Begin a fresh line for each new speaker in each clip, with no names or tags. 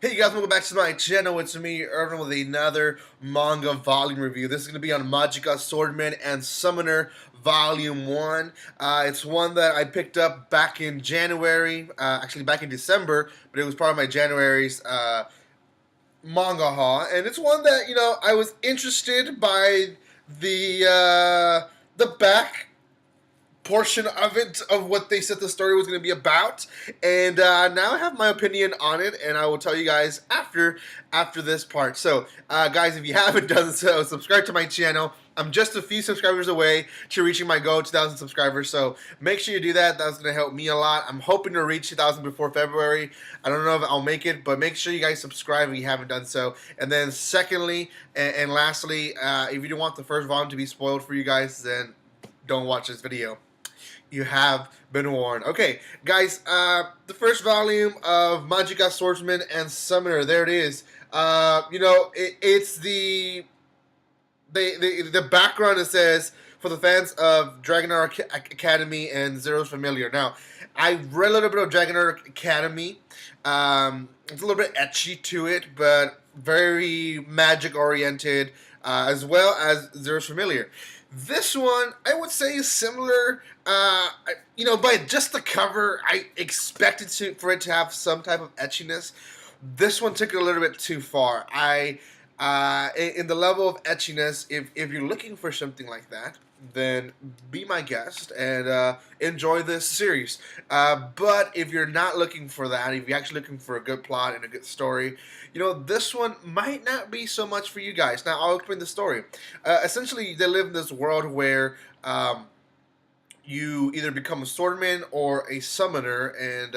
Hey guys, welcome back to my channel. It's me, Irvin, with another manga volume review. This is going to be on Magika Swordsman and Summoner Volume 1. It's one that I picked up back in January, actually back in December, but it was part of my January's manga haul. And it's one that, I was interested by the back portion of it, of what they said the story was going to be about, and now I have my opinion on it, and I will tell you guys after this part. So guys, if you haven't done so, subscribe to my channel. I'm just a few subscribers away to reaching my goal, 2,000 subscribers, so make sure you do that. That's going to help me a lot. I'm hoping to reach 2,000 before February. I don't know if I'll make it, but make sure you guys subscribe if you haven't done so. And then secondly, and lastly, if you don't want the first volume to be spoiled for you guys, then don't watch this video. You have been warned. Okay, guys, the first volume of Magika Swordsman and Summoner. There it is. It's the background. It says for the fans of Dragonar Academy and Zero's Familiar. Now, I read a little bit of Dragonar Academy. It's a little bit ecchi to it, but very magic oriented, as well as Zero's Familiar. This one, I would say, is similar. By just the cover, I expected for it to have some type of etchiness. This one took it a little bit too far. In the level of etchiness, if you're looking for something like that, then be my guest and enjoy this series. But if you're not looking for that, if you're actually looking for a good plot and a good story, this one might not be so much for you guys. Now, I'll explain the story. Essentially, they live in this world where you either become a swordman or a summoner, and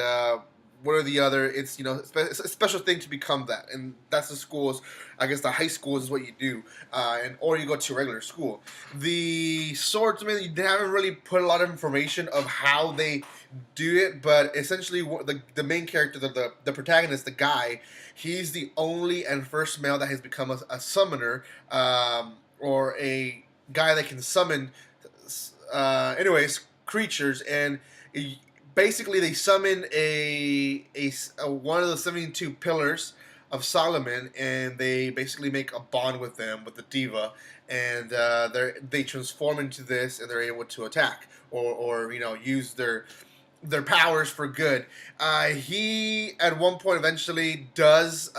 one or the other. It's it's a special thing to become that, and that's the schools. I guess the high schools is what you do, or you go to regular school. The swordsman, they haven't really put a lot of information of how they do it, but essentially the main character, the protagonist, the guy, he's the only and first male that has become a summoner, or a guy that can summon creatures, and basically they summon a one of the 72 pillars of Solomon, and they basically make a bond with them, with the diva, and they transform into this, and they're able to attack or use their powers for good. He at one point eventually does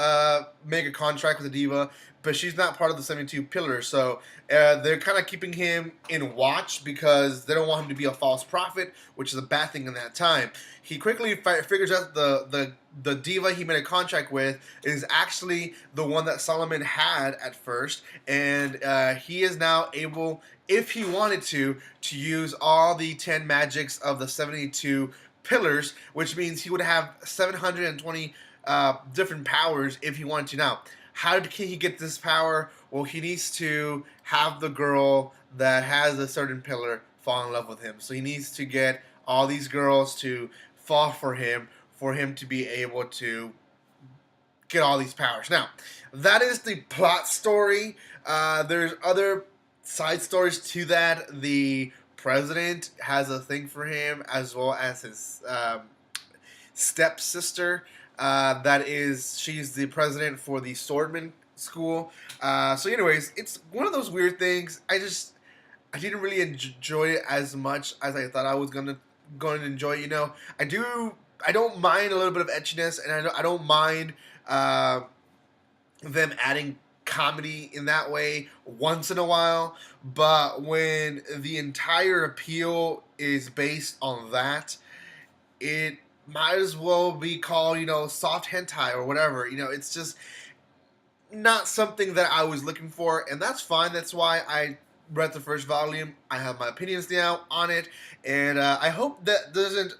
make a contract with the diva, but she's not part of the 72 pillars, so they're kind of keeping him in watch because they don't want him to be a false prophet, which is a bad thing in that time. He quickly figures out the diva he made a contract with is actually the one that Solomon had at first, and he is now able, if he wanted to use all the 10 magics of the 72 pillars, which means he would have 720 different powers if he wanted to. Now, how can he get this power? Well, he needs to have the girl that has a certain pillar fall in love with him. So he needs to get all these girls to fall for him to be able to get all these powers. Now, that is the plot story. There's other side stories to that. The president has a thing for him, as well as his stepsister. She's the president for the Swordman School. So anyways, it's one of those weird things. I didn't really enjoy it as much as I thought I was going to enjoy it. I don't mind a little bit of etchiness, and I don't mind them adding comedy in that way once in a while, but when the entire appeal is based on that, it might as well be called, soft hentai or whatever. It's just not something that I was looking for, and that's fine. That's why I read the first volume. I have my opinions now on it, and I hope that doesn't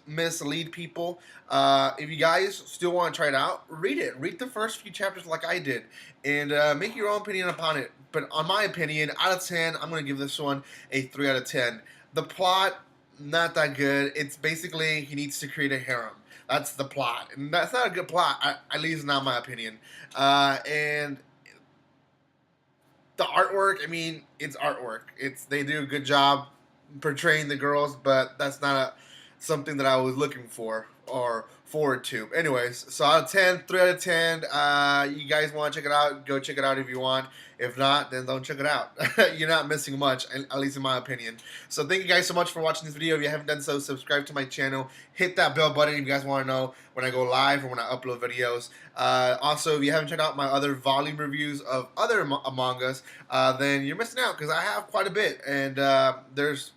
mislead people. If you guys still want to try it out, read it. Read the first few chapters like I did, and make your own opinion upon it. But on my opinion, out of 10, I'm going to give this one a 3 out of 10. The plot, not that good. It's basically he needs to create a harem. That's the plot, and that's not a good plot, at least not my opinion. And the artwork, it's artwork. They do a good job portraying the girls, but that's not something that I was looking for or forward to. Anyways, so out of 10, 3 out of 10. You guys want to check it out? Go check it out if you want. If not, then don't check it out. You're not missing much, at least in my opinion. So thank you guys so much for watching this video. If you haven't done so, subscribe to my channel. Hit that bell button if you guys want to know when I go live or when I upload videos. Also, if you haven't checked out my other volume reviews of other mangas, then you're missing out, because I have quite a bit. And there's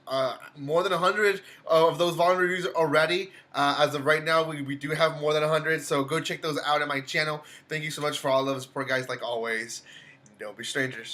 more than 100 of those volume reviews already. As of right now, we do have more than 100. So go check those out at my channel. Thank you so much for all of the support, guys, like always. Don't be strangers.